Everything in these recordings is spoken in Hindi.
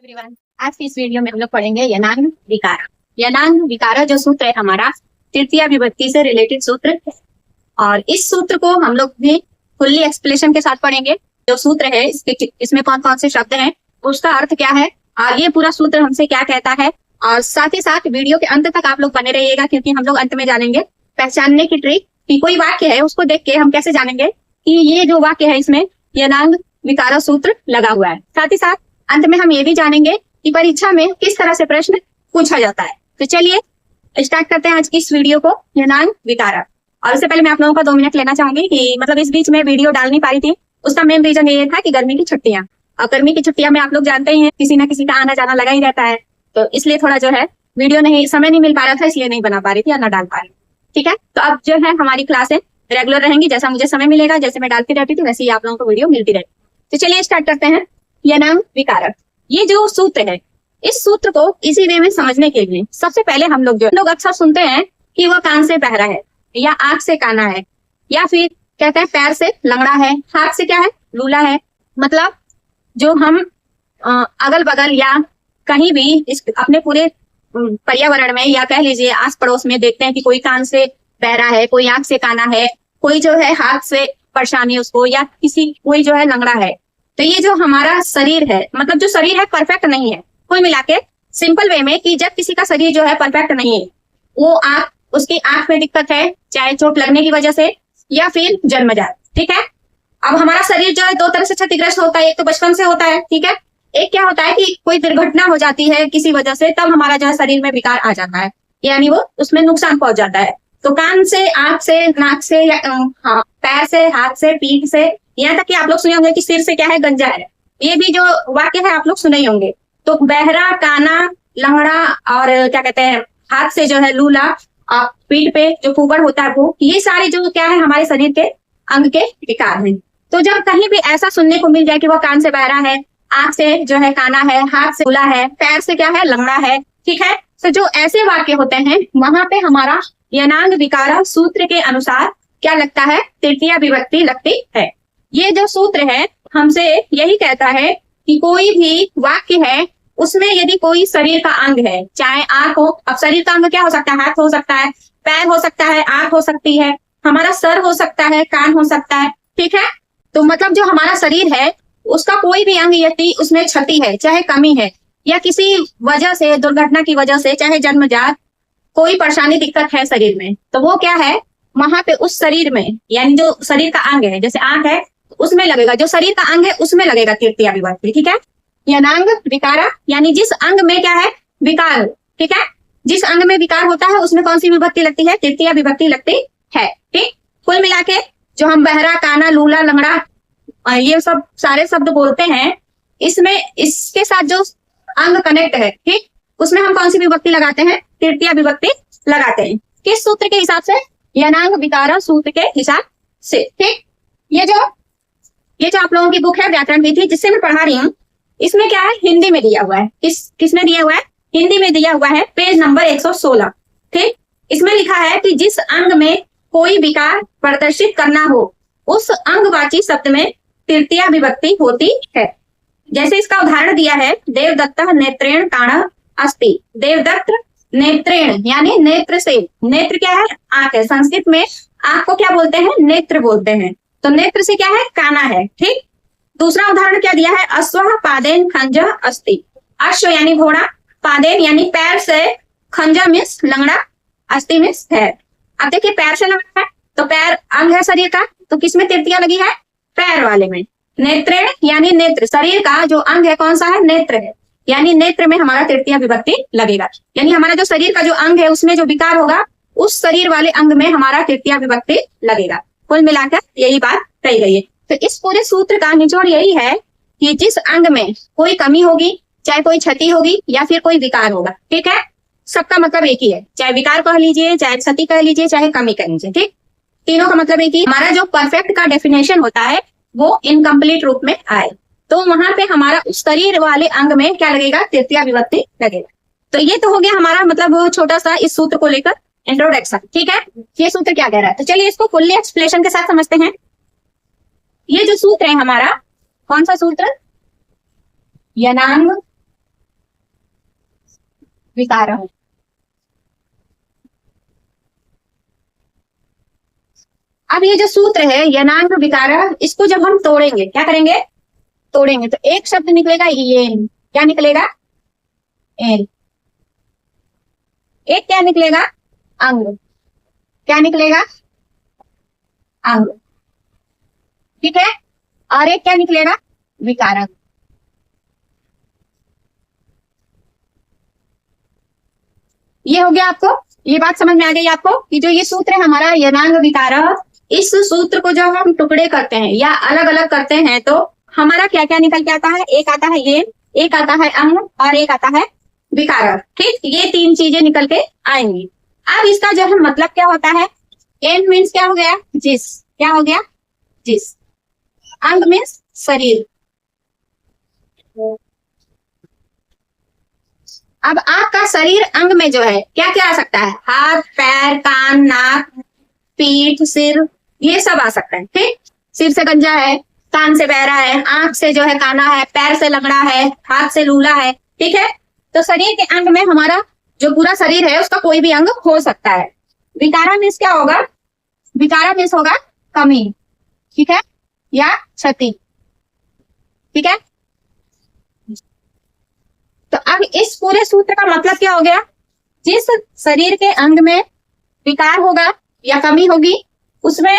एवरीवन, आज की इस वीडियो में हम लोग पढ़ेंगे यनांग विकारा। यनांग विकारा जो सूत्र है हमारा तृतीया विभक्ति से रिलेटेड सूत्र है और इस सूत्र को हम लोग भी फुल्ली एक्सप्लेनेशन के साथ पढ़ेंगे। जो सूत्र है इसमें कौन कौन से शब्द हैं, उसका अर्थ क्या है और ये पूरा सूत्र हमसे क्या कहता है, और साथ ही साथ वीडियो के अंत तक आप लोग बने रहिएगा क्योंकि हम लोग अंत में जानेंगे पहचानने की ट्रिक कि कोई वाक्य है उसको देख के हम कैसे जानेंगे कि ये जो वाक्य है इसमें यनांग विकारा सूत्र लगा हुआ है। साथ ही साथ अंत में हम ये भी जानेंगे कि परीक्षा में किस तरह से प्रश्न पूछा जाता है। तो चलिए स्टार्ट करते हैं आज की इस वीडियो को, यनांग विकारा। और उससे पहले मैं आप लोगों का 2 मिनट लेना चाहूंगी कि मतलब इस बीच में वीडियो डाल नहीं पा रही थी, उसका मेन रीजन ये था कि गर्मी की छुट्टियां, और गर्मी की छुट्टियां में आप लोग जानते ही हैं किसी ना किसी का आना जाना लगा ही रहता है, तो इसलिए थोड़ा जो है वीडियो नहीं समय नहीं मिल पा रहा था, इसलिए नहीं बना पा रही थी या ना डाल पा रही। ठीक है, तो अब जो है हमारी क्लासें रेगुलर रहेंगी, जैसा मुझे समय मिलेगा, जैसे मैं डालती रहती थी वैसे ही आप लोगों को वीडियो मिलती रहेगी। तो चलिए स्टार्ट करते हैं यनांग विकारा। ये जो सूत्र है इस सूत्र को इसी वे में समझने के लिए सबसे पहले हम लोग अक्सर सुनते हैं कि वो कान से बहरा है या आंख से काना है या फिर कहते हैं पैर से लंगड़ा है, हाथ से क्या है लूला है। मतलब जो हम अगल बगल या कहीं भी इस अपने पूरे पर्यावरण में या कह लीजिए आस पड़ोस में देखते हैं कि कोई कान से बहरा है, कोई आंख से काना है, कोई जो है हाथ से परेशानी उसको, या कोई जो है लंगड़ा है। तो ये जो हमारा शरीर है, मतलब जो शरीर है परफेक्ट नहीं है। कुल मिला के सिंपल वे में कि जब किसी का शरीर जो है परफेक्ट नहीं है, वो उसकी आंख में दिक्कत है, चाहे चोट लगने की वजह से या फिर जन्मजात। ठीक है, अब हमारा शरीर जो है 2 तरह से क्षतिग्रस्त होता है। एक तो बचपन से होता है, ठीक है, एक क्या होता है कि कोई दुर्घटना हो जाती है किसी वजह से, तब हमारा जो है शरीर में विकार आ जाता है, यानी वो उसमें नुकसान पहुंच जाता है। तो कान से, आंख से, नाक से, पैर से, हाथ से, पीठ से, यहाँ तक कि आप लोग सुने होंगे कि सिर से क्या है गंजा है। ये भी जो वाक्य है आप लोग सुने ही होंगे। तो बहरा, काना, लंगड़ा और क्या कहते हैं हाथ से जो है लूला, और पीठ पे जो फूबर होता है वो, ये सारे जो क्या है हमारे शरीर के अंग के विकार हैं। तो जब कहीं भी ऐसा सुनने को मिल जाए कि वो कान से बहरा है, आंख से जो है काना है, हाथ से लूला है, पैर से क्या है लंगड़ा है, ठीक है, तो जो ऐसे वाक्य होते हैं वहां पे हमारा यनांग विकारा सूत्र के अनुसार क्या लगता है, तृतीया विभक्ति लगती है। ये जो सूत्र है हमसे यही कहता है कि कोई भी वाक्य है उसमें यदि कोई शरीर का अंग है, चाहे आंख हो, अब शरीर का अंग क्या हो सकता है, हाथ हो सकता है, पैर हो सकता है, आंख हो सकती है, हमारा सर हो सकता है, कान हो सकता है, ठीक है। तो मतलब जो हमारा शरीर है उसका कोई भी अंग यदि उसमें क्षति है, चाहे कमी है या किसी वजह से, दुर्घटना की वजह से, चाहे जन्मजात कोई परेशानी दिक्कत है शरीर में, तो वो क्या है वहां पे उस शरीर में, यानी जो शरीर का अंग है, जैसे आंख है उसमें लगेगा, जो शरीर का अंग है उसमें लगेगा तृतीया विभक्ति। ठीक है, यनांग विकारा यानी जिस अंग में क्या है विकार, ठीक है, जिस अंग में विकार होता है उसमें कौन सी विभक्ति लगती है, तृतीया विभक्ति लगती है। ठीक, कुल मिला के जो हम बहरा, काना, लूला, लंगड़ा ये सब सारे शब्द बोलते हैं, इसमें इसके साथ जो अंग कनेक्ट है, ठीक, उसमें हम कौन सी विभक्ति लगाते हैं, तृतीया विभक्ति लगाते हैं। किस सूत्र के हिसाब से, यनांग विकारा सूत्र के हिसाब से। ठीक, ये जो आप लोगों की बुक है व्याकरण विधि जिससे मैं पढ़ा रही हूँ, इसमें क्या है हिंदी में दिया हुआ है। किसमें दिया हुआ है, हिंदी में दिया हुआ है, पेज नंबर 116। ठीक, इसमें लिखा है कि जिस अंग में कोई विकार प्रदर्शित करना हो उस अंगवाची शब्द में तृतीया विभक्ति होती है। जैसे इसका उदाहरण दिया है, देवदत्त नेत्रेण काण अस्ति। देवदत्त नेत्रेण यानी नेत्र से, नेत्र क्या है आंख है, संस्कृत में आंख को क्या बोलते हैं, नेत्र बोलते हैं, तो नेत्र से क्या है काना है। ठीक, दूसरा उदाहरण क्या दिया है, अश्व पादेन खंज अस्ति। अश्व यानी घोड़ा, पादेन यानी पैर से, खंजा मीन्स लंगड़ा, अस्ति मीन्स है। अब देखिए पैर से लंगड़ा है तो पैर अंग है शरीर का, तो किसमें तृतीया लगी है, पैर वाले में। नेत्रेण यानी नेत्र, शरीर का जो अंग है कौन सा है, नेत्र है, यानी नेत्र में हमारा तृतीया विभक्ति लगेगा। यानी हमारा जो शरीर का जो अंग है उसमें जो विकार होगा उस शरीर वाले अंग में हमारा तृतीया विभक्ति लगेगा। कुल मिलाकर यही बात कही गई है। तो इस पूरे सूत्र का निचोड़ यही है कि जिस अंग में कोई कमी होगी, चाहे कोई क्षति होगी या फिर कोई विकार होगा, ठीक है, सबका मतलब एक ही है, चाहे विकार कह लीजिए, चाहे क्षति कह लीजिए, चाहे कमी कह लीजिए। ठीक, तीनों का मतलब एक ही। हमारा जो परफेक्ट का डेफिनेशन होता है वो इनकम्प्लीट रूप में आए, तो वहां पे हमारा उस शरीर वाले अंग में क्या लगेगा, तृतीया विभक्ति लगेगा। तो ये तो हो गया हमारा मतलब वो छोटा सा इस सूत्र को लेकर इंट्रोडक्शन। ठीक है, ये सूत्र क्या कह रहा है, तो चलिए इसको फुल्ली एक्सप्लेनेशन के साथ समझते हैं। ये जो सूत्र है हमारा, कौन सा सूत्र, यनांग विकार। अब ये जो सूत्र है यनांग विकार, इसको जब हम तोड़ेंगे, क्या करेंगे, तोड़ेंगे, तो एक शब्द निकलेगा येन। क्या निकलेगा, एन। एक क्या निकलेगा, अंग। क्या निकलेगा, अंग। ठीक है, और एक क्या निकलेगा, विकारक। ये हो गया आपको, ये बात समझ में आ गई आपको कि जो ये सूत्र है हमारा यनांग विकारक, इस सूत्र को जब हम टुकड़े करते हैं या अलग अलग करते हैं तो हमारा क्या क्या निकल के आता है, एक आता है ये, एक आता है अंग, और एक आता है विकारक। ठीक, ये तीन चीजें निकल के आएंगी। अब इसका जो है मतलब क्या होता है, एन मीन्स क्या हो गया, जिस। क्या हो गया, जिस। अंग मीन्स शरीर। अब आपका शरीर अंग में जो है क्या क्या आ सकता है, हाथ, पैर, कान, नाक, पीठ, सिर, ये सब आ सकता है। ठीक, सिर से गंजा है, कान से बहरा है, आंख से जो है काना है, पैर से लंगड़ा है, हाथ से लूला है। ठीक है, तो शरीर के अंग में हमारा जो पूरा शरीर है उसका कोई भी अंग हो सकता है। विकारा मीन्स क्या होगा, विकारा मीन्स होगा कमी। ठीक है, या क्षति। ठीक है, तो अब इस पूरे सूत्र का मतलब क्या हो गया, जिस शरीर के अंग में विकार होगा या कमी होगी उसमें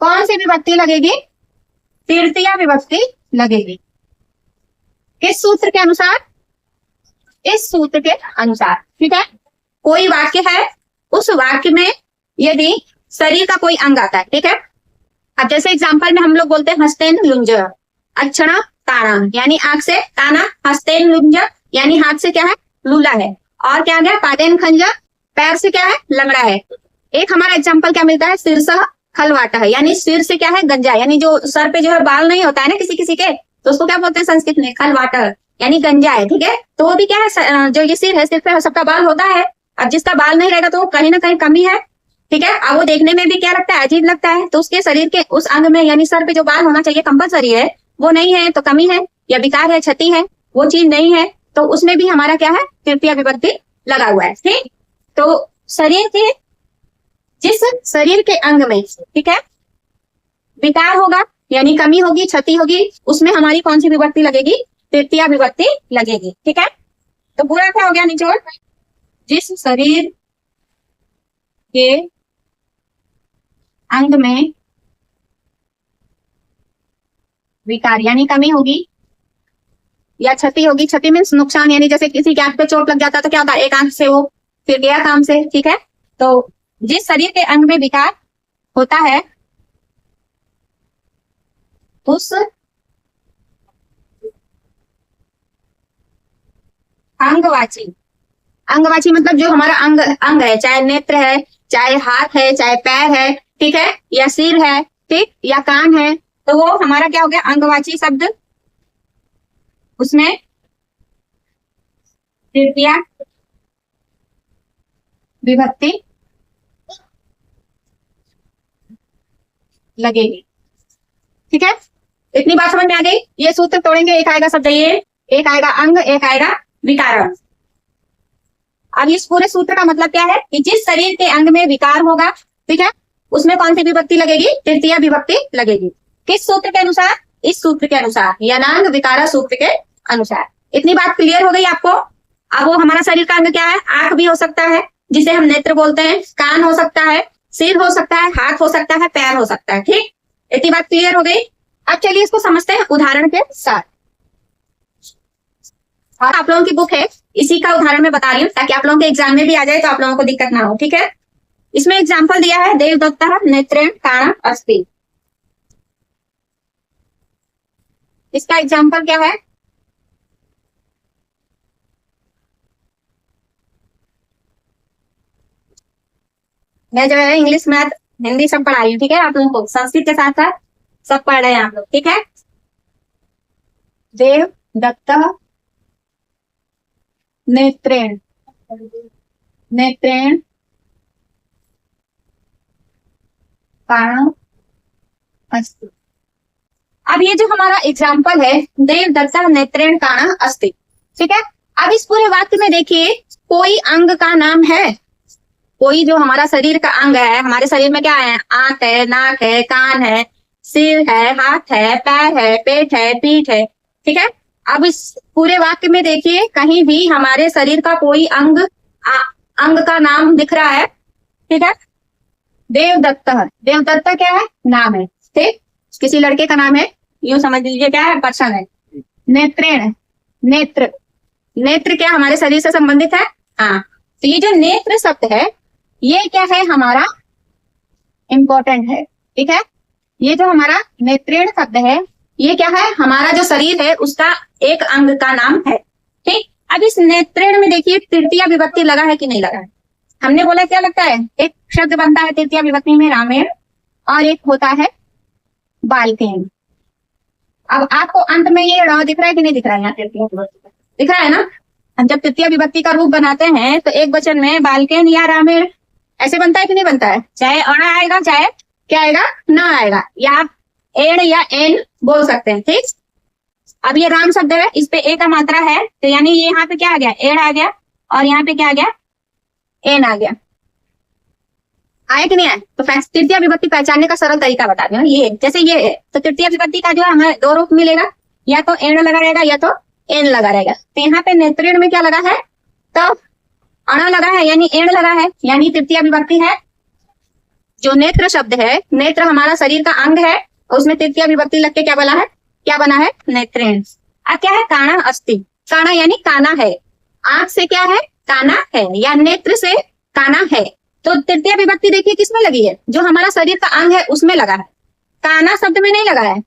कौन सी विभक्ति लगेगी, तृतीया विभक्ति लगेगी। किस सूत्र के अनुसार, इस सूत्र के अनुसार। ठीक है, कोई वाक्य है, उस वाक्य में यदि शरीर का कोई अंग आता है, ठीक है, अब जैसे एग्जांपल में हम लोग बोलते हैं हस्तेन लुंज, अक्षण ताना, यानी आंख से ताना, हस्तेन लुंज यानी हाथ से क्या है, लूला है, और क्या गया, पादेन खंजा, पैर से क्या है, लंगड़ा है। एक हमारा एग्जांपल क्या मिलता है, सिरसा खलवाटा है, यानी सिर से क्या है, गंजा, यानी जो सर पे जो है बाल नहीं होता है ना किसी किसी के, तो उसको क्या बोलते हैं संस्कृत में, खलवाटा, यानी गंजा है। ठीक है, तो वो भी क्या है, जो ये सिर है, सिर पे सबका बाल होता है। अब जिसका बाल नहीं रहेगा तो वो कहीं ना कहीं कमी है। ठीक है, अब वो देखने में भी क्या लगता है, अजीब लगता है, तो उसके शरीर के उस अंग में यानी सर पे जो बाल होना चाहिए कंपलसरी है, वो नहीं है, तो कमी है या विकार है, क्षति है, वो चीज नहीं है, तो उसमें भी हमारा क्या है, तृतीया विभक्ति लगा हुआ है। ठीक, तो शरीर के, जिस शरीर के अंग में, ठीक है, विकार होगा यानी कमी होगी, क्षति होगी, उसमें हमारी कौन सी विभक्ति लगेगी, तृतीया विभक्ति लगेगी। ठीक है, तो पूरा क्या हो गया निचोड़, जिस शरीर के अंग में विकार यानी कमी होगी या क्षति होगी, क्षति मीन्स नुकसान, यानी जैसे किसी के आंख पे चोट लग जाता है तो क्या होता है, एक आंख से वो फिर गया काम से। ठीक है, तो जिस शरीर के अंग में विकार होता है उस अंगवाची, अंगवाची मतलब जो हमारा अंग अंग है, चाहे नेत्र है, चाहे हाथ है, चाहे पैर है, ठीक है, या सिर है, ठीक, या कान है, तो वो हमारा क्या हो गया, अंगवाची शब्द, उसमें तृतीया विभक्ति लगेगी। ठीक है, इतनी बात समझ में आ गई। ये सूत्र तोड़ेंगे, एक आएगा शब्द ये, एक आएगा अंग, एक आएगा विकार। अब इस पूरे सूत्र का मतलब क्या है कि जिस शरीर के अंग में विकार होगा, ठीक है, उसमें कौन सी विभक्ति लगेगी, तृतीया विभक्ति लगेगी। किस सूत्र के अनुसार, इस सूत्र के अनुसार, यनांग विकारा सूत्र के अनुसार। इतनी बात क्लियर हो गई आपको। अब वो हमारा शरीर का अंग क्या है, आंख भी हो सकता है जिसे हम नेत्र बोलते हैं, कान हो सकता है, सिर हो सकता है, हाथ हो सकता है, पैर हो सकता है। ठीक, इतनी बात क्लियर हो गई। अब चलिए इसको समझते हैं उदाहरण के साथ। और आप लोगों की बुक है, इसी का उदाहरण मैं बता रही हूँ ताकि आप लोगों के एग्जाम में भी आ जाए तो आप लोगों को दिक्कत ना हो। ठीक है, इसमें एग्जाम्पल दिया है, देवदत्ता नेत्रेण काण अस्ति। इसका एग्जाम्पल क्या है, मैं जो है इंग्लिश मैथ हिंदी सब पढ़ाई हूँ। ठीक है, आप लोगों को संस्कृत के साथ साथ सब पढ़ रहे हैं आप लोग। ठीक है, देवदत्ता नेत्रेण, नेत्रेण काण अस्ति। अब ये जो हमारा एग्जाम्पल है, देवदत्ता नेत्रेण काण अस्ति, ठीक है, अब इस पूरे वाक्य में देखिए कोई अंग का नाम है? कोई जो हमारा शरीर का अंग है, हमारे शरीर में क्या है? आंख है, नाक है, कान है, सिर है, हाथ है, पैर है, पेट है, पीठ है। ठीक है, अब इस पूरे वाक्य में देखिए, कहीं भी हमारे शरीर का कोई अंग का नाम दिख रहा है? ठीक है, देवदत्त। देवदत्त क्या है? नाम है। ठीक, किसी लड़के का नाम है, यूं समझ लीजिए क्या है? पर्सन है। नेत्रेण, नेत्र, नेत्र क्या हमारे शरीर से संबंधित है? हाँ, तो ये जो नेत्र शब्द है ये क्या है? हमारा इंपॉर्टेंट है। ठीक है, ये जो हमारा नेत्रेण शब्द है ये क्या है? हमारा जो शरीर है उसका एक अंग का नाम है। ठीक, अब इस नेत्रेण में देखिए तृतीया विभक्ति लगा है कि नहीं लगा है? हमने बोला क्या लगता है? एक शब्द बनता है तृतीया विभक्ति में रामेण, और एक होता है बालकेन। अब आपको अंत में ये ड़ दिख रहा है कि नहीं दिख रहा है? यहाँ तृतीया विभक्ति दिख रहा है ना? हम जब तृतीया विभक्ति का रूप बनाते हैं तो एक वचन में बालकेन या रामेण ऐसे बनता है कि नहीं बनता है? चाहे अण आएगा, चाहे क्या आएगा? न आएगा, या एण या एन बोल सकते हैं। ठीक, अब ये राम शब्द है, इस पे ए का मात्रा है, तो यानी ये यहाँ पे क्या आ गया? एण आ गया, और यहाँ पे क्या आ गया? एन आ गया। आया कि नहीं आया? तो तृतीया विभक्ति पहचानने का सरल तरीका बता दो। ये जैसे ये है तो तृतीया विभक्ति का जो है हमें दो रूप मिलेगा, या तो एण लगा रहेगा या तो एन लगा रहेगा। तो यहाँ पे नेत्रेण में क्या लगा है? तो अण लगा है, यानी एण लगा है, यानी तृतीया विभक्ति है। जो नेत्र शब्द है, नेत्र हमारा शरीर का अंग है, उसमें तृतीया विभक्ति लग के क्या बना है? क्या बना है? नेत्रेण। अब क्या है? काना अस्ति। काना यानी काना है, आंख से क्या है? काना है, या नेत्र से काना है। तो तृतीया विभक्ति देखिए किसमें लगी है? जो हमारा शरीर का अंग है उसमें लगा है, काना शब्द में नहीं लगा है।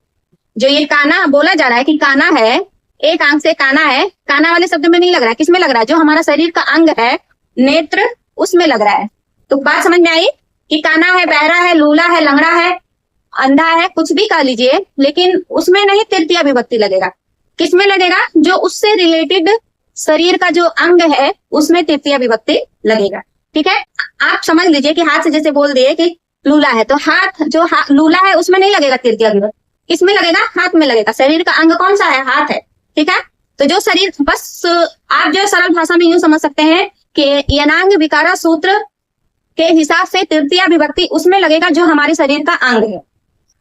जो ये काना बोला जा रहा है कि काना है, एक आंख से काना है, काना वाले शब्द में नहीं लग रहा है। किसमें लग रहा है? जो हमारा शरीर का अंग है नेत्र, उसमें लग रहा है। तो बात समझ में आई कि काना है, बहरा है, लूला है, लंगड़ा है, अंधा है, कुछ भी कह लीजिए, लेकिन उसमें नहीं तृतीया विभक्ति लगेगा। किसमें लगेगा? जो उससे रिलेटेड शरीर का जो अंग है उसमें तृतीया विभक्ति लगेगा। ठीक है, आप समझ लीजिए कि हाथ से जैसे बोल दिए कि लूला है, तो हाथ जो लूला है उसमें नहीं लगेगा तृतीया विभक्ति। किसमें लगेगा? हाथ में लगेगा। शरीर का अंग कौन सा है? हाथ है। ठीक है, तो जो शरीर, बस आप जो सरल भाषा में यूं समझ सकते हैं कि यनांग विकारा सूत्र के हिसाब से तृतीया विभक्ति उसमें लगेगा जो हमारे शरीर का अंग है।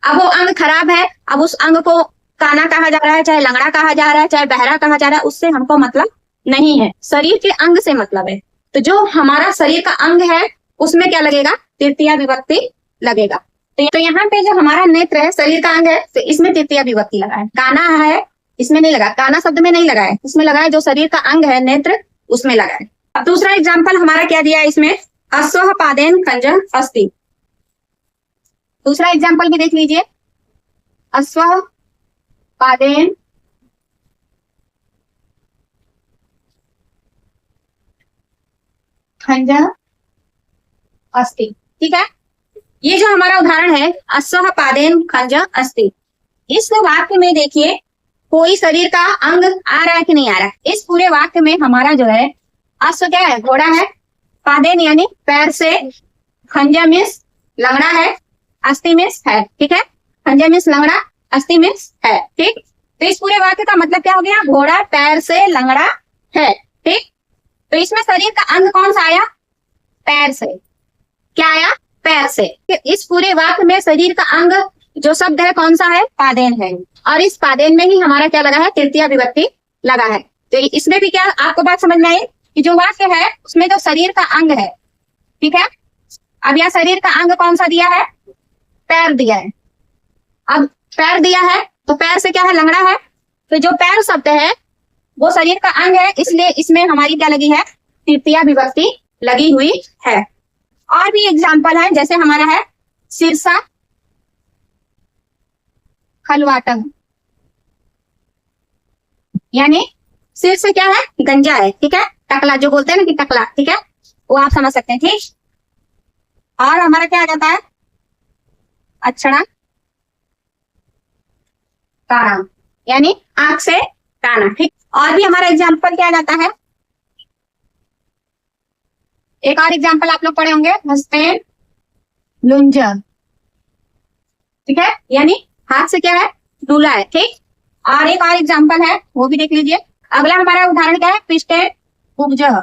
अब वो अंग खराब है, अब उस अंग को काना कहा जा रहा है, चाहे लंगड़ा कहा जा रहा है, चाहे बहरा कहा जा रहा है, उससे हमको मतलब नहीं है, शरीर के अंग से मतलब है। तो जो हमारा शरीर का अंग है उसमें क्या लगेगा? तृतीया विभक्ति लगेगा। तो यहाँ पे जो हमारा नेत्र है, शरीर का अंग है, तो इसमें तृतीया विभक्ति लगा है। काना है, इसमें नहीं लगा, काना शब्द में नहीं लगा है, इसमें लगा है जो शरीर का अंग है नेत्र, उसमें लगा है। अब दूसरा एग्जाम्पल हमारा क्या दिया है इसमें? अश्वः पादेन खंजः अस्ति। दूसरा एग्जाम्पल भी देख लीजिए, अश्वः पादेन खंजः अस्ति। ठीक है, ये जो हमारा उदाहरण है अश्वः पादेन खंजः अस्ति, इस वाक्य में देखिए कोई शरीर का अंग आ रहा है कि नहीं आ रहा है? इस पूरे वाक्य में हमारा जो है अश्व क्या है? घोड़ा है, पादेन यानी पैर से, खंजः मीन्स लंगड़ा है, अस्ति मीन्स है। ठीक है, खंजः मीन्स लंगड़ा, अस्ति मीन्स है। ठीक, तो इस पूरे वाक्य का मतलब क्या हो गया? घोड़ा पैर से लंगड़ा है। ठीक, तो इसमें शरीर का अंग कौन सा आया? पैर से। क्या आया? पैर से। इस पूरे वाक्य में शरीर का अंग जो शब्द है कौन सा है? पादेन है, और इस पादेन में ही हमारा क्या लगा है? तृतीया विभक्ति लगा है। तो इसमें भी क्या आपको बात समझ में आई कि जो वाक्य है उसमें जो शरीर का अंग है, ठीक है, अब यह शरीर का अंग कौन सा दिया है? पैर दिया है। अब पैर दिया है तो पैर से क्या है? लंगड़ा है। तो जो पैर शब्द है वो शरीर का अंग है, इसलिए इसमें हमारी क्या लगी है? तृतीया विभक्ति लगी हुई है। और भी एग्जाम्पल है, जैसे हमारा है शीर्षा खलवाटम, यानी सिर से क्या है? गंजा है। ठीक है, टकला जो बोलते हैं ना कि टकला, ठीक है, वो आप समझ सकते हैं। ठीक, और हमारा क्या आ जाता है? अक्षरा काना, यानी आंख से काना। ठीक, और भी हमारा एग्जाम्पल क्या आ जाता है? एक और एग्जाम्पल आप लोग पढ़े होंगे, हस्ते लुंज। ठीक है, यानी हाथ से क्या है? लूला है। ठीक, और एक और एग्जाम्पल है वो भी देख लीजिए। अगला हमारा उदाहरण क्या है? पृष्ठे उपजः।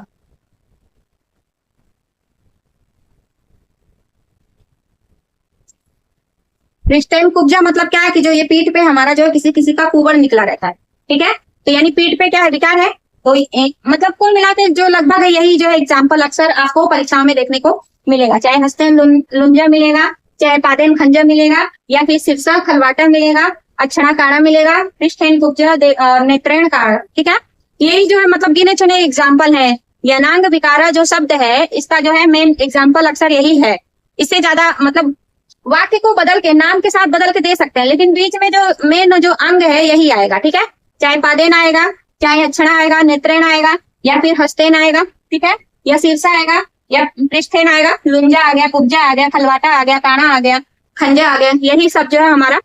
पृष्ठेन कुब्जा मतलब क्या है कि जो ये पीठ पे हमारा जो है किसी किसी का कुंवर निकला रहता है, ठीक है। तो यानी पीठ पे क्या है, विकार है। तो मतलब कुल मिलाकर जो लगभग है यही जो है एग्जाम्पल अक्सर आपको परीक्षाओं में देखने को मिलेगा, चाहे हस्तेन लुंजा मिलेगा, चाहे पादेन खंजा मिलेगा, या फिर सिरसा खलवाटा मिलेगा, अक्षरा काड़ा मिलेगा, पृष्ठेन कुब्जा, नेत्रेण काड़ा, ठीक है। यही जो है मतलब गिने चुने एग्जाम्पल है। यनांग विकारा जो शब्द है इसका जो है मेन एग्जाम्पल अक्सर यही है। इससे ज्यादा मतलब वाक्य को बदल के नाम के साथ बदल के दे सकते हैं, लेकिन बीच में जो मेन जो अंग है यही आएगा, ठीक है। चाहे पादेन आएगा, चाहे अक्षरा आएगा, नेत्रेण आएगा, या फिर हस्तेन आएगा, ठीक है, या शीर्षा आएगा, या पृष्ठेन आएगा, लुंजा आ गया, कुब्जा आ गया, खलवाटा आ गया, काना आ गया, खंजा आ गया, यही सब जो है हमारा।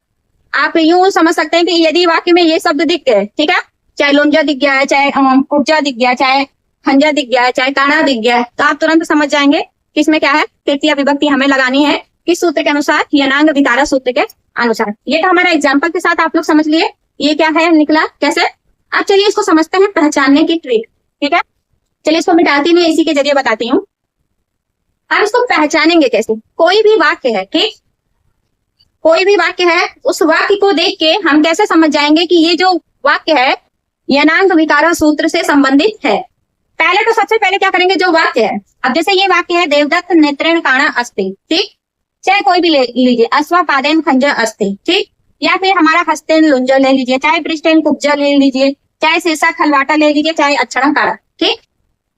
आप यूं समझ सकते हैं कि यदि वाक्य में ये शब्द दिख गए, ठीक है, चाहे लुंजा दिख गया है, चाहे कुब्जा दिख गया, चाहे खंजा दिख गया है, चाहे काना दिख गया है, तो आप तुरंत समझ जाएंगे कि इसमें क्या है, तृतीय विभक्ति हमें लगानी है किस सूत्र के अनुसार, यनांग विकारा सूत्र के अनुसार। ये तो हमारा एग्जाम्पल के साथ आप लोग समझ लिए ये क्या है निकला कैसे। अब चलिए इसको समझते हैं पहचानने की ट्रिक, ठीक है। चलिए इसको मिटाती हुई इसी के जरिए बताती हूँ। अब इसको पहचानेंगे कैसे। कोई भी वाक्य है, ठीक, कोई भी वाक्य है, उस वाक्य को देख के हम कैसे समझ जाएंगे कि ये जो वाक्य है यनांग विकारा सूत्र से संबंधित है। पहले तो सबसे पहले क्या करेंगे, जो वाक्य है, अब जैसे ये वाक्य है देवदत्त नेत्रेण काणा अस्ति, ठीक, चाहे कोई भी ले लीजिए, अश्वा पादेन खंजा अस्ति, ठीक, या फिर हमारा हस्तेन लुंजा ले लीजिए, चाहे पृष्ठेन कुब्जा ले लीजिए, चाहे शीर्षा खलवाटा ले लीजिए, चाहे अक्षरा काड़ा, ठीक।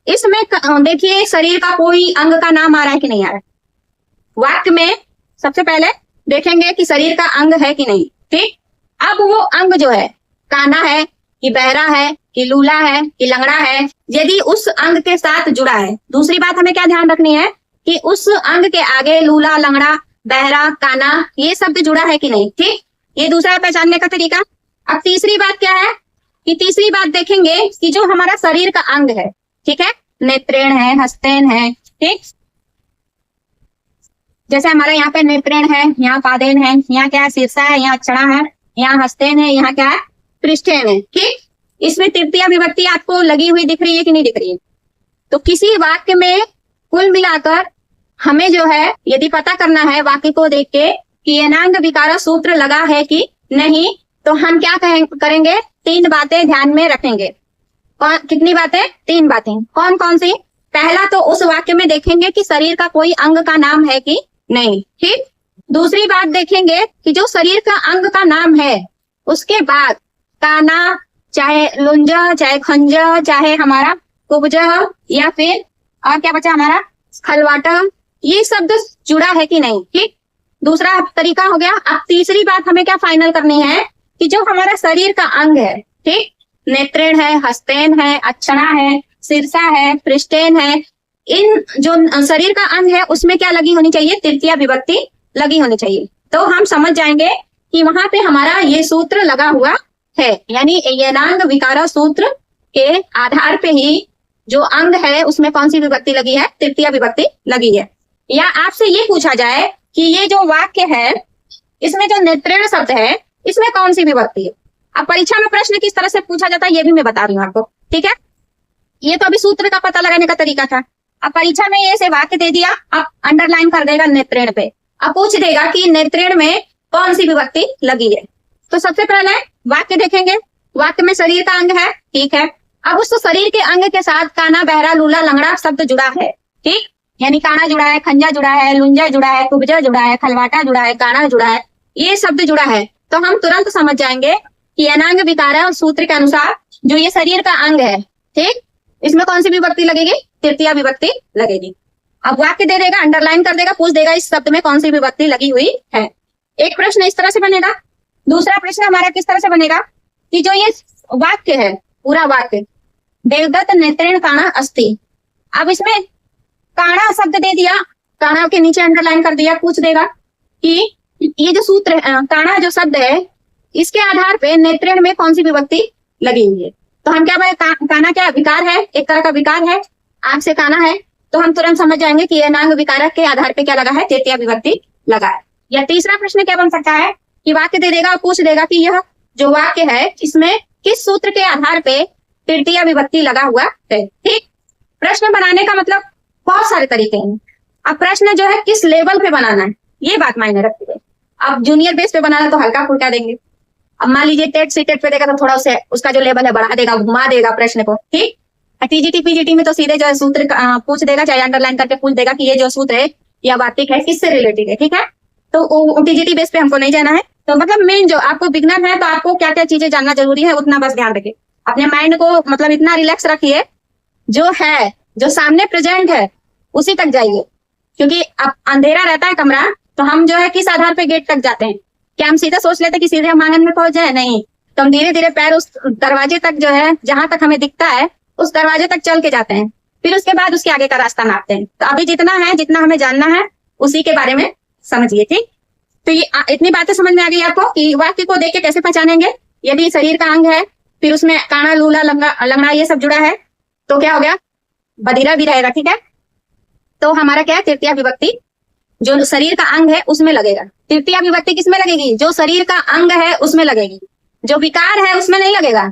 इसमें देखिए शरीर का कोई अंग का नाम आ रहा है कि नहीं आ रहा है। वाक्य में सबसे पहले देखेंगे कि शरीर का अंग है कि नहीं, ठीक। अब वो अंग जो है काना है कि बहरा है कि लूला है कि लंगड़ा है, यदि उस अंग के साथ जुड़ा है। दूसरी बात हमें क्या ध्यान रखनी है कि उस अंग के आगे लूला, लंगड़ा, बहरा, काना ये शब्द जुड़ा है कि नहीं, ठीक। ये दूसरा पहचानने का तरीका। अब तीसरी बात क्या है कि तीसरी बात देखेंगे कि जो हमारा शरीर का अंग है, ठीक है, नेत्रेण है, हस्तेन है, ठीक, जैसे हमारा यहाँ पे नेत्रेण है, यहाँ पादेन है, यहाँ क्या है शीर्षा है, यहाँ अक्षरा है, यहाँ हस्तेन है, यहाँ क्या है पृष्ठेन है, ठीक। इसमें तृतीय विभक्ति आपको लगी हुई दिख रही है कि नहीं दिख रही है। तो किसी वाक्य में कुल मिलाकर हमें जो है यदि पता करना है वाक्य को देख के कि यनांग विकारा सूत्र लगा है कि नहीं, तो हम क्या करेंगे, तीन बातें ध्यान में रखेंगे। कितनी बातें, तीन बातें। कौन कौन सी। पहला तो उस वाक्य में देखेंगे कि शरीर का कोई अंग का नाम है कि नहीं, ठीक। दूसरी बात देखेंगे कि जो शरीर का अंग का नाम है उसके बाद काना, चाहे लुंजा, चाहे खंजा, चाहे हमारा कुब्जा, या फिर और क्या बचा हमारा खलवाटा, ये शब्द जुड़ा है कि नहीं, ठीक। दूसरा तरीका हो गया। अब तीसरी बात हमें क्या फाइनल करनी है कि जो हमारा शरीर का अंग है, ठीक, नेत्रेण है, हस्तेन है, अक्षरा है, शीर्षा है, पृष्ठेन है, इन जो शरीर का अंग है उसमें क्या लगी होनी चाहिए, तृतीय विभक्ति लगी होनी चाहिए। तो हम समझ जाएंगे कि वहां पे हमारा ये सूत्र लगा हुआ है, यानी यनांग विकारा सूत्र के आधार पे ही जो अंग है उसमें कौन सी विभक्ति लगी है, तृतीय विभक्ति लगी है। या आपसे ये पूछा जाए कि ये जो वाक्य है इसमें जो नेत्रेण शब्द है इसमें कौन सी विभक्ति है। अब परीक्षा में प्रश्न किस तरह से पूछा जाता है ये भी मैं बता रही हूँ आपको, ठीक है। ये तो अभी सूत्र का पता लगाने का तरीका था। अब परीक्षा में ये से वाक्य दे दिया, अब अंडरलाइन कर देगा नेत्रेण पे, अब पूछ देगा कि नेत्रेण में कौन सी विभक्ति लगी है। तो सबसे पहले वाक्य देखेंगे, वाक्य में शरीर का अंग है, ठीक है। अब उस शरीर के अंग के साथ काना, बहरा, लूला, लंगड़ा शब्द जुड़ा है, ठीक, यानी काना जुड़ा है, खंजा जुड़ा है, लुंजा जुड़ा है, कुब्जा जुड़ा है, खलवाटा जुड़ा है, काना जुड़ा है, ये शब्द जुड़ा है। तो हम तुरंत समझ जाएंगे कि यनांग विकारा सूत्र के अनुसार जो ये शरीर का अंग है, ठीक, इसमें कौन सी विभक्ति लगेगी, तृतीय विभक्ति लगेगी। अब वाक्य दे देगा, अंडरलाइन कर देगा, पूछ देगा इस शब्द में कौन सी विभक्ति लगी हुई है। एक प्रश्न इस तरह से बनेगा। दूसरा प्रश्न हमारा किस तरह से बनेगा कि जो ये वाक्य है, पूरा वाक्य देवदत्त नेत्रेण काणा अस्ति, अब इसमें काणा शब्द दे दिया, काणा के नीचे अंडरलाइन कर दिया, पूछ देगा कि ये जो सूत्र काणा जो शब्द है इसके आधार पे नेत्रेण में कौन सी विभक्ति लगी हुई है। तो हम क्या बोले, काना क्या विकार है, एक तरह का विकार है, आग से काना है, तो हम तुरंत समझ जाएंगे कि यनांग विकारक के आधार पे क्या लगा है, तृतीय विभक्ति लगा है। या तीसरा प्रश्न क्या बन सकता है कि वाक्य दे देगा और पूछ देगा कि यह जो वाक्य है इसमें किस सूत्र के आधार पे तृतीय विभक्ति लगा हुआ है, ठीक। प्रश्न बनाने का मतलब बहुत सारे तरीके हैं। अब प्रश्न जो है किस लेवल पे बनाना है ये बात मायने रखती है। अब जूनियर बेस पे बनाना तो हल्का फुल्का देंगे। अब मान लीजिए टेट सी टेट पे देगा तो थोड़ा उसे उसका जो लेवल है बढ़ा देगा, घुमा देगा प्रश्न को, ठीक। टीजीटी पीजीटी में तो सीधे जो है सूत्र पूछ देगा, चाहे अंडरलाइन करके पूछ देगा कि ये जो सूत्र है या वार्तिक है किससे रिलेटेड है, ठीक है। तो टीजीटी बेस पे हमको नहीं जाना है। तो मतलब मेन जो आपको बिगनर है तो आपको क्या क्या चीजें जानना जरूरी है उतना बस ध्यान रखिए। अपने माइंड को मतलब इतना रिलैक्स रखिए, जो है जो सामने प्रेजेंट है उसी तक जाइए, क्योंकि अब अंधेरा रहता है कमरा तो हम जो है किस आधार पे गेट तक जाते हैं। क्या हम सीधा सोच लेते कि सीधे हम आंगन में पहुंच जाए? नहीं, तो हम धीरे धीरे पैर उस दरवाजे तक जो है जहां तक हमें दिखता है उस दरवाजे तक चल के जाते हैं, फिर उसके बाद उसके आगे का रास्ता नापते हैं। तो अभी जितना है जितना हमें जानना है उसी के बारे में समझिए, ठीक। तो ये इतनी बातें समझ में आ गई आपको कि वाक्य को देख के कैसे पहचानेंगे। यदि शरीर का अंग है फिर उसमें काना लूला लंगड़ा ये सब जुड़ा है तो क्या हो गया, बधिरा भी रहेगा, ठीक है। तो हमारा क्या है, तृतीया विभक्ति जो शरीर का अंग है उसमें लगेगा। तृतीया विभक्ति किसमें लगेगी? जो शरीर का अंग है उसमें लगेगी, जो विकार है उसमें नहीं लगेगा।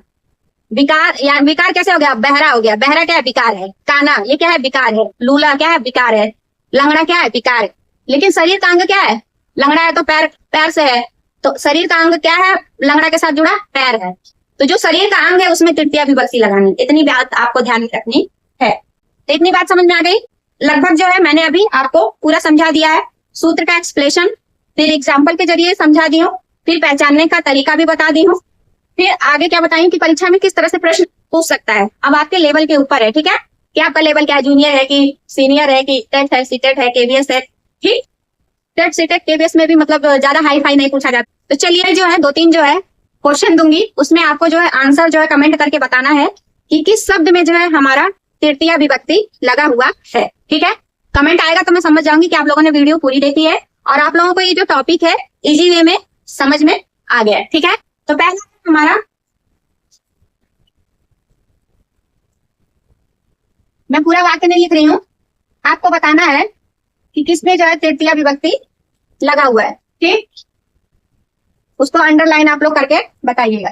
विकार या विकार कैसे हो गया, बहरा हो गया। बहरा क्या है, विकार है। काना ये क्या है, विकार है। लूला क्या है, विकार है। लंगड़ा क्या है, विकार है। लेकिन शरीर का अंग क्या है, लंगड़ा है तो पैर, पैर से है, तो शरीर का अंग क्या है, लंगड़ा के साथ जुड़ा पैर है। तो जो शरीर का अंग है उसमें तृतीया विभक्ति लगानी, इतनी बात आपको ध्यान में रखनी है। तो इतनी बात समझ में आ गई लगभग। जो है मैंने अभी आपको पूरा समझा दिया है, सूत्र का एक्सप्लेनेशन, फिर एग्जाम्पल के जरिए समझा दी हूँ, फिर पहचानने का तरीका भी बता दी हूँ, फिर आगे क्या बताएं कि परीक्षा में किस तरह से प्रश्न पूछ सकता है। अब आपके लेवल के ऊपर है, ठीक है, कि आपका लेवल क्या है, जूनियर है कि सीनियर है कि टेट है, सीटेट है, केवीएस है, ठीक। टेट सीटेट केवीएस में भी मतलब ज्यादा हाई फाई नहीं पूछा जाता। तो चलिए जो है 2-3 जो है क्वेश्चन दूंगी, उसमें आपको जो है आंसर जो है कमेंट करके बताना है कि किस शब्द में जो है हमारा तृतीया विभक्ति लगा हुआ है, ठीक है। कमेंट आएगा तो मैं समझ जाऊंगी कि आप लोगों ने वीडियो पूरी देखी है और आप लोगों को ये जो टॉपिक है इजी वे में समझ में आ गया है, ठीक है। तो पहला हमारा, मैं पूरा वाक्य नहीं लिख रही हूँ, आपको बताना है कि किसमें जो है तृतीया विभक्ति लगा हुआ है, ठीक। उसको अंडरलाइन आप लोग करके बताइएगा।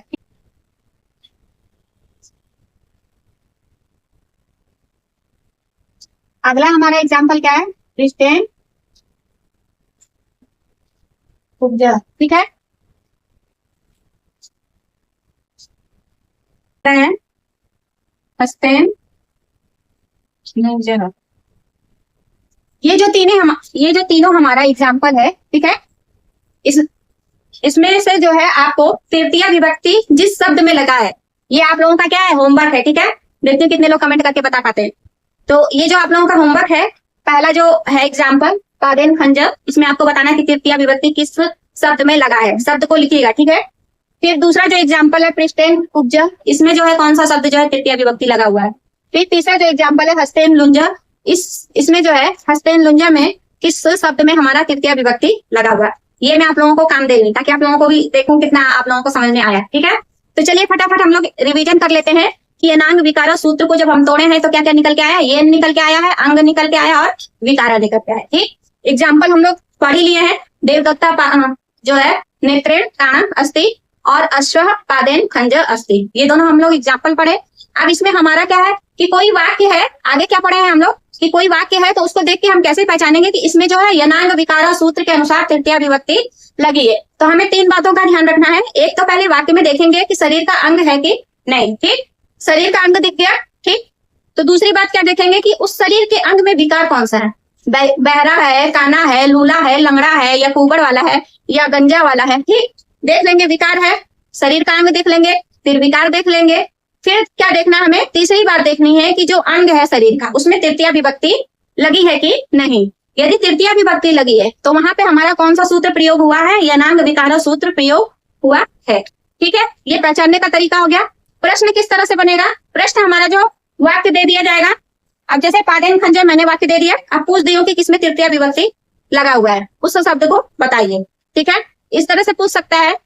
अगला हमारा एग्जाम्पल क्या है, प्रिस्टेन उपजा, ठीक है। हस्तेन ये जो तीनों हमारा एग्जाम्पल है, ठीक है। इसमें से जो है आपको तृतीया विभक्ति जिस शब्द में लगा है, ये आप लोगों का क्या है, होमवर्क है, ठीक है। देखते हैं कितने लोग कमेंट करके बता पाते हैं। तो ये जो आप लोगों का होमवर्क है, पहला जो है एग्जाम्पल पादेन खंजर, इसमें आपको बताना है कि तृतीया विभक्ति किस शब्द में लगा है, शब्द को लिखिएगा, ठीक है। फिर दूसरा जो एग्जाम्पल है प्रिस्टेन उपजा, इसमें जो है कौन सा शब्द जो है तृतीया विभक्ति लगा हुआ है। फिर तीसरा जो एग्जाम्पल है हस्तेन लुंजा, इसमें जो है हस्तेन लुंजा में किस शब्द में हमारा तृतीया विभक्ति लगा हुआ है। ये मैं आप लोगों को काम दे रही ताकि आप लोगों को भी देखूं कितना आप लोगों को समझ में आया, ठीक है। तो चलिए फटाफट हम लोग रिवीजन कर लेते हैं कि अनांग विकारा सूत्र को जब हम तोड़े हैं तो क्या क्या निकल के आया, ये निकल के आया है, अंग निकल के आया और विकारा निकल के आया, ठीक। एग्जाम्पल हम लोग पढ़ ही लिए हैं, देवदत्ता जो है नेत्रेण काणम अस्ति और अश्व पादेन खंजर अस्ति, ये दोनों हम लोग एग्जाम्पल पढ़े। अब इसमें हमारा क्या है कि कोई वाक्य है, आगे क्या पढ़े हैं हम लोग कि कोई वाक्य है तो उसको देख के हम कैसे पहचानेंगे कि इसमें जो है यनांग विकारा सूत्र के अनुसार तृतीया विभक्ति लगी है। तो हमें 3 बातों का ध्यान रखना है। एक तो पहले वाक्य में देखेंगे कि शरीर का अंग है कि नहीं, ठीक। शरीर का अंग दिख गया, ठीक। तो दूसरी बात क्या देखेंगे कि उस शरीर के अंग में विकार कौन सा है, बहरा है, काना है, लूला है, लंगड़ा है या कुबड़ वाला है या गंजा वाला है, ठीक। देख लेंगे विकार है, शरीर का अंग देख लेंगे, फिर विकार देख लेंगे, फिर क्या देखना हमें, तीसरी बात देखनी है कि जो अंग है शरीर का उसमें तृतीया विभक्ति लगी है कि नहीं। यदि तृतीया विभक्ति लगी है तो वहां पे हमारा कौन सा सूत्र प्रयोग हुआ है, यनांग विकारा सूत्र प्रयोग हुआ है, ठीक है। ये पहचानने का तरीका हो गया। प्रश्न किस तरह से बनेगा, प्रश्न हमारा जो वाक्य दे दिया जाएगा, अब जैसे पादेन खंजर मैंने वाक्य दे दिया, अब पूछ दियो कि किसमें तृतीया विभक्ति लगा हुआ है, उस शब्द को बताइए, ठीक है। इस तरह से पूछ सकता है।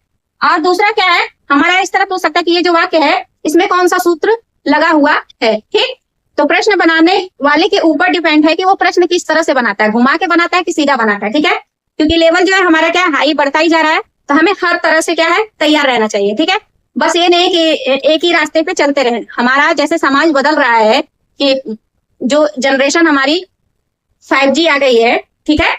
और दूसरा क्या है हमारा, इस तरह पूछ सकता है कि ये जो वाक्य है इसमें कौन सा सूत्र लगा हुआ है, ठीक। तो प्रश्न बनाने वाले के ऊपर डिपेंड है कि वो प्रश्न किस तरह से बनाता है, घुमा के बनाता है कि सीधा बनाता है, ठीक है। क्योंकि लेवल जो है हमारा क्या हाई बढ़ता ही जा रहा है, तो हमें हर तरह से क्या है तैयार रहना चाहिए, ठीक है। बस ये नहीं कि एक ही रास्ते पे चलते रहे। हमारा जैसे समाज बदल रहा है कि जो जनरेशन हमारी 5G आ गई है, ठीक है,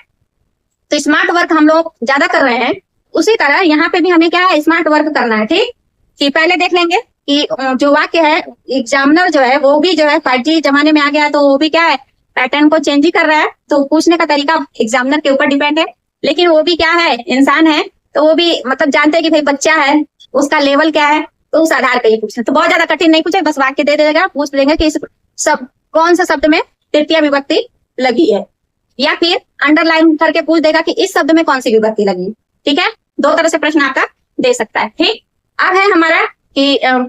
तो स्मार्ट वर्क हम लोग ज्यादा कर रहे हैं, उसी तरह यहाँ पे भी हमें क्या है, स्मार्ट वर्क करना है। ठीक, कि पहले देख लेंगे कि जो वाक्य है, एग्जामिनर जो है वो भी जो है 5G जमाने में आ गया है, तो वो भी क्या है, पैटर्न को चेंज ही कर रहा है। तो पूछने का तरीका एग्जामिनर के ऊपर डिपेंड है, लेकिन वो भी क्या है, इंसान है, तो वो भी मतलब जानते हैं कि भाई बच्चा है, उसका लेवल क्या है, तो उस आधार पर ही पूछे। तो बहुत ज्यादा कठिन नहीं पूछे, बस वाक्य दे देगा, पूछ लेंगे कि इस सब कौन सा शब्द में तृतीय विभक्ति लगी है, या फिर अंडरलाइन करके पूछ देगा कि इस शब्द में कौन सी विभक्ति लगी। ठीक है, दो तरह से प्रश्न आपका दे सकता है। ठीक, अब है हमारा कि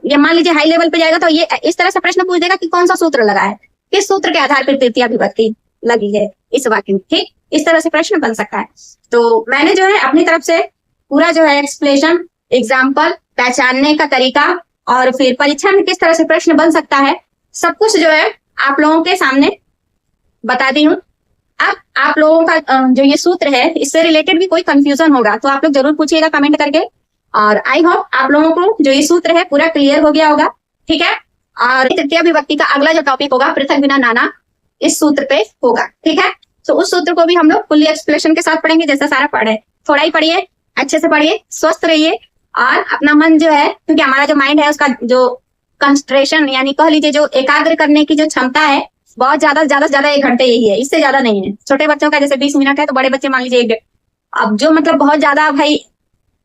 ये मान लीजिए हाई लेवल पे जाएगा तो ये इस तरह से प्रश्न पूछ देगा कि कौन सा सूत्र लगा है, किस सूत्र के आधार पर तृतीय विभक्ति लगी है इस वाक्य में। ठीक, इस तरह से प्रश्न बन सकता है। तो मैंने जो है अपनी तरफ से पूरा जो है एक्सप्लेनेशन, एग्जाम्पल, पहचानने का तरीका और फिर परीक्षा में किस तरह से प्रश्न बन सकता है, सब कुछ जो है आप लोगों के सामने बता दी हूँ। अब आप लोगों का जो ये सूत्र है, इससे रिलेटेड भी कोई कंफ्यूजन होगा तो आप लोग जरूर पूछिएगा कमेंट करके, और आई होप आप लोगों को जो ये सूत्र है पूरा क्लियर हो गया होगा। ठीक है, और तृतीय विभक्ति का अगला जो टॉपिक होगा, पृथक बिना नाना, इस सूत्र पे होगा। ठीक है, तो उस सूत्र को भी हम लोग फुल्ली एक्सप्लेनेशन के साथ पढ़ेंगे, जैसा सारा पढ़े। थोड़ा ही पढ़िए, अच्छे से पढ़िए, स्वस्थ रहिए, और अपना मन जो है, क्योंकि हमारा जो माइंड है उसका जो कंसंट्रेशन यानी कह लीजिए जो एकाग्र करने की जो क्षमता है, बहुत ज्यादा से ज्यादा 1 घंटे यही है, इससे ज्यादा नहीं है। छोटे बच्चों का जैसे 20 मिनट है, तो बड़े बच्चे मान लीजिए 1 अब जो मतलब बहुत ज्यादा भाई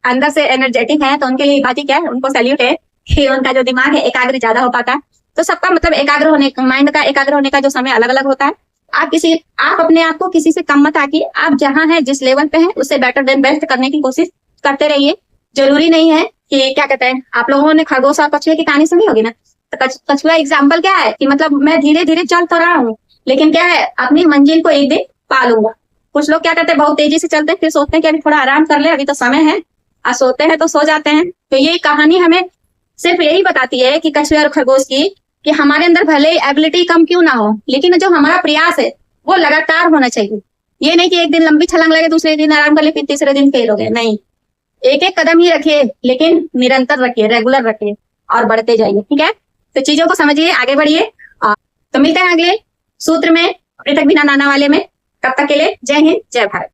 अंदर से एनर्जेटिक है, तो उनके लिए बात ही क्या है, उनको सैल्यूट है कि उनका जो दिमाग है एकाग्र ज्यादा हो पाता है। तो सबका मतलब एकाग्र होने, माइंड का एकाग्र होने का जो समय अलग अलग होता है। आप अपने आप को किसी से कम मत आकिए, आप जहां हैं, जिस लेवल पे हैं, उससे बेटर देन बेस्ट करने की कोशिश करते रहिए। जरूरी नहीं है कि क्या कहते हैं, आप लोगों ने खरगोश और कछुए की कहानी सुनी होगी ना, तो कछुआ एग्जाम्पल क्या है कि मतलब मैं धीरे धीरे चल तो रहा हूँ, लेकिन क्या है, अपनी मंजिल को एक दिन पा लूंगा। कुछ लोग क्या करते हैं, बहुत तेजी से चलते हैं, फिर सोचते हैं कि अभी थोड़ा आराम कर ले, अभी तो समय है, और सोते हैं तो सो जाते हैं। तो ये कहानी हमें सिर्फ यही बताती है कि कछुए और खरगोश की, कि हमारे अंदर भले एबिलिटी कम क्यों ना हो, लेकिन जो हमारा प्रयास है वो लगातार होना चाहिए। ये नहीं कि एक दिन लंबी छलांग लगे, दूसरे दिन आराम कर ले, फिर तीसरे दिन फेल हो गए, नहीं, एक एक कदम ही रखिए, लेकिन निरंतर रखिए, रेगुलर रखिए और बढ़ते जाइए। ठीक है, तो चीजों को समझिए, आगे बढ़िए। तो मिलते हैं अगले सूत्र में, पृथक बिना नाना वाले में। तब तक के लिए जय हिंद, जय भारत।